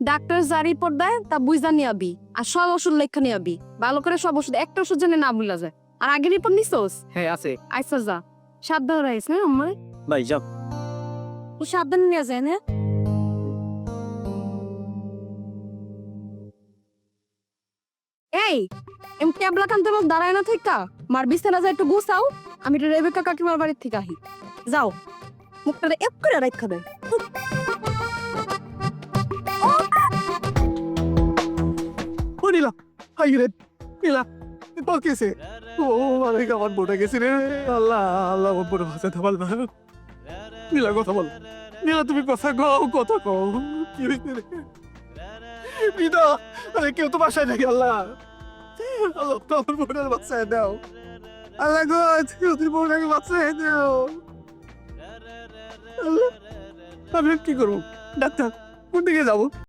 doctor যা report দেয় তা বুঝা নিয়ে আবি আর সব ওষুধ লেখা নিয়ে আবি ভালো করে সব ওষুধ একটা ওষুধ জানে না ভুলা যায় আর আগে রিপোর্ট নিছোস হ্যাঁ আছে আইসা যা সাবধান রাইস হ্যাঁ আমার ভাই যাও ও সাবধান নিয়ে যায় না এই এম ক্যাবলা কান্তে বল দাঁড়ায় না থেকে মার বিছানা যায় একটু গুছাও আমি একটু রেবেকা কাকিমার বাড়ির থেকে আহি যাও মুখটা এক করে রাখা দেয় ও নীলা হাই রে নীলা তো কেসে ও মানে আমার বোটা গেছে রে আল্লাহ আল্লাহ আমার বোটা বাঁচাতে পারল না নীলা কথা বল নীলা তুমি কথা কও কথা কও কি হইছে রে বিদা আরে কেউ তো বাসায় নাকি আল্লাহ আল্লাহ তো আমার বোটার বাঁচায় দাও আল্লাহ গো তুমি বোটাকে বাঁচায় দাও আল্লাহ আমি কি করবো ডাক্তার কোন দিকে যাবো